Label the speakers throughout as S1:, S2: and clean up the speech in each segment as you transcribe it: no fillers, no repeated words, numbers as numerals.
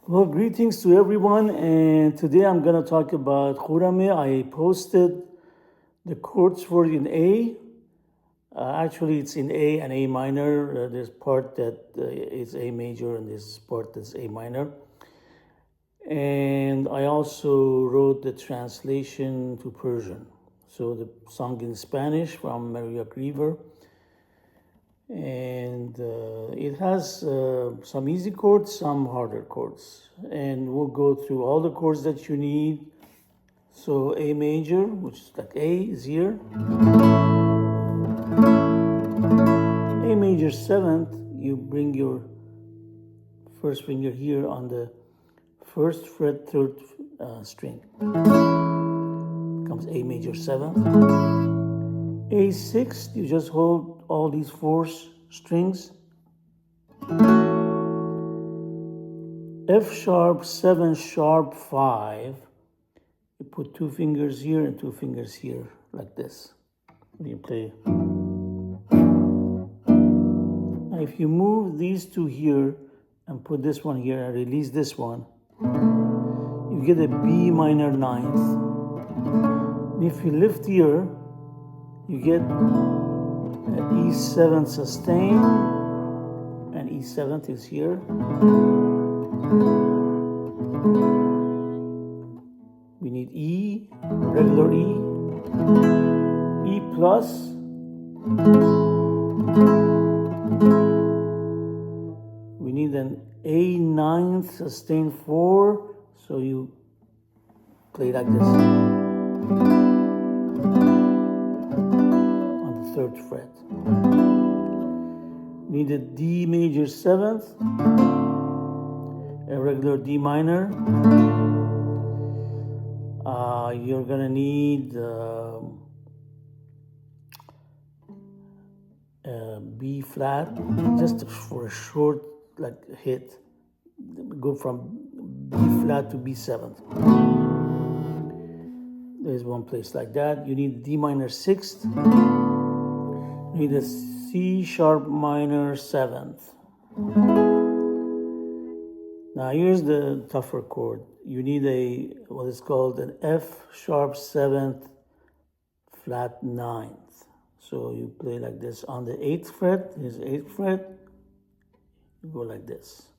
S1: Well, greetings to everyone, and today I'm going to talk about Jurame. I posted the chords for it in A. Actually, it's in A and A minor. There's part that is A major, and there's part that's A minor. And I also wrote the translation to Persian. So the song in Spanish from Maria Grever. And it has some easy chords, some harder chords. And we'll go through all the chords that you need. So A major, which is like A, is here. A major 7th, you bring your first finger here on the first fret, 3rd string. Becomes A major 7th. A 6th, you just hold all these 4 strings. F sharp 7 sharp 5. You put 2 fingers here and 2 fingers here, like this. You play. Now, if you move these 2 here and put this one here and release this one, you get a B minor 9th. And if you lift here, you get an E7 sustain, and E7 is here. We need E, regular E, E plus, we need an A 9th sustain 4, so you play like this on the 3rd fret. Need a D major 7th, a regular D minor. You're gonna need B flat, just for a short hit. Go from B flat to B7th. There's one place like that. You need D minor 6th. You need a C sharp minor 7th. Now here's the tougher chord. You need what is called an F sharp 7th flat 9th. So you play like this on the 8th fret. Here's the 8th fret. You go like this.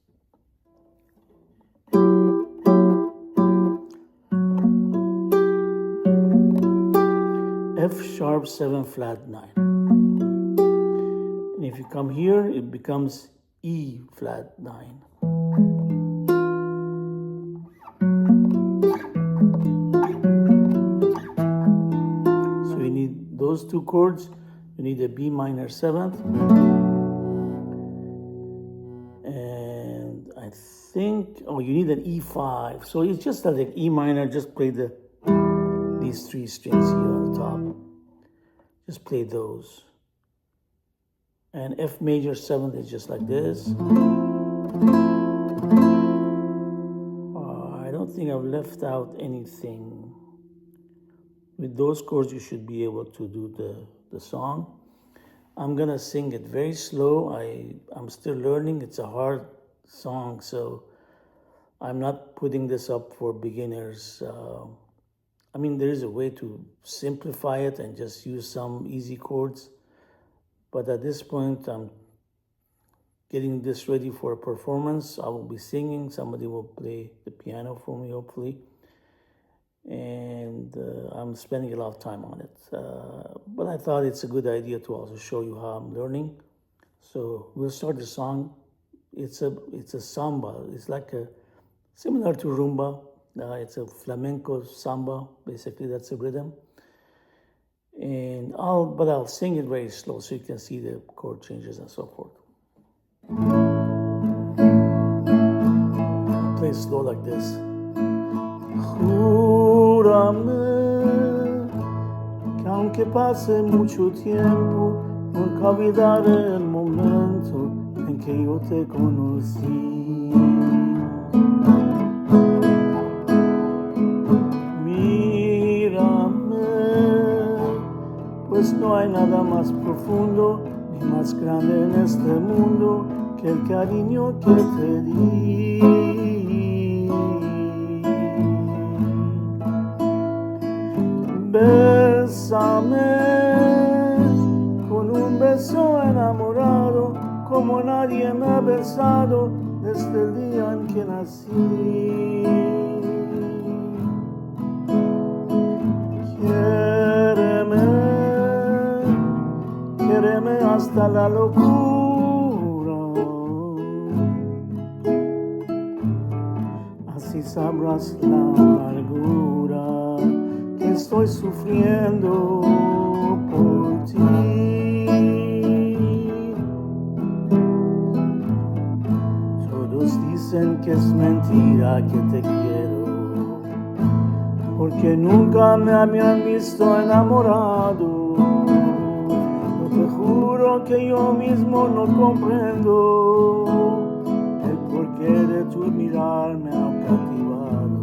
S1: F sharp 7 flat 9. And if you come here, it becomes E flat 9. So you need those 2 chords. You need a B minor 7th. And I think, you need an E5. So it's just like E minor, just play these 3 strings here on the top. Just play those. And F major 7th is just like this. I don't think I've left out anything. With those chords, you should be able to do the song. I'm gonna sing it very slow. I'm still learning. It's a hard song, so I'm not putting this up for beginners. There is a way to simplify it and just use some easy chords. But at this point, I'm getting this ready for a performance. I will be singing. Somebody will play the piano for me, hopefully. And I'm spending a lot of time on it. But I thought it's a good idea to also show you how I'm learning. So we'll start the song. It's a samba. It's like similar to rumba. It's a flamenco samba. Basically, that's the rhythm. And I'll sing it very slow so you can see the chord changes and so forth. I'll play slow like this. Júrame que aunque pase mucho tiempo, nunca olvidaré el momento en que yo te conocí. Mírame, pues no hay nada más profundo ni más grande en este mundo que el cariño que te di. besado desde el día en que nací. Quiéreme hasta la locura, así sabrás la amargura que estoy sufriendo por ti. Todos dicen que es mentira que te quiero, porque nunca me habían visto enamorado. Yo te juro que yo mismo no comprendo el porqué de tu mirar me ha cautivado.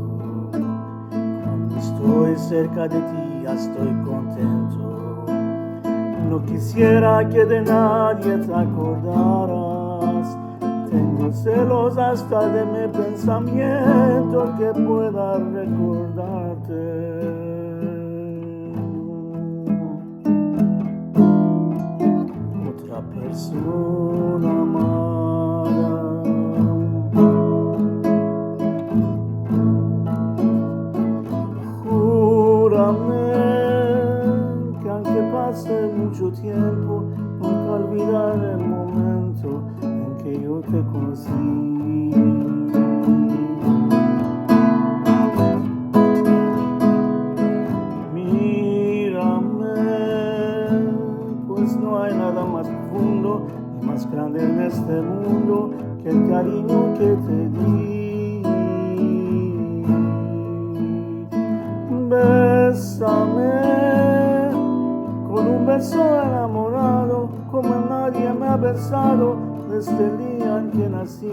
S1: Cuando estoy cerca de ti ya estoy contento. No quisiera que de nadie te acordaras. Tengo celos hasta de mi pensamiento que pueda recordarte. Otra persona amada. Júrame que aunque pase mucho tiempo, nunca olvidaré el momento en que yo te conocí. Mírame, pues no hay nada más profundo ni más grande en este mundo que el cariño que te di. Bésame con un beso enamorado, como nadie me ha besado desde el día en que nací.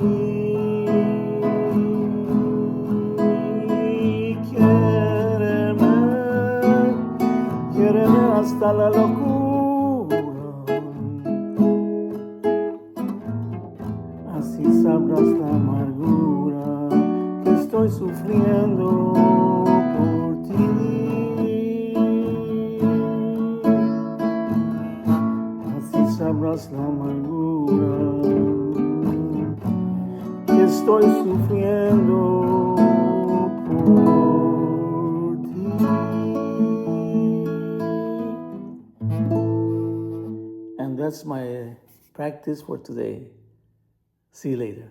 S1: Quiéreme hasta la locura, así sabrás la amargura que estoy sufriendo por ti. Así sabrás la amargura que estoy sufriendo por ti. And that's my practice for today. See you later.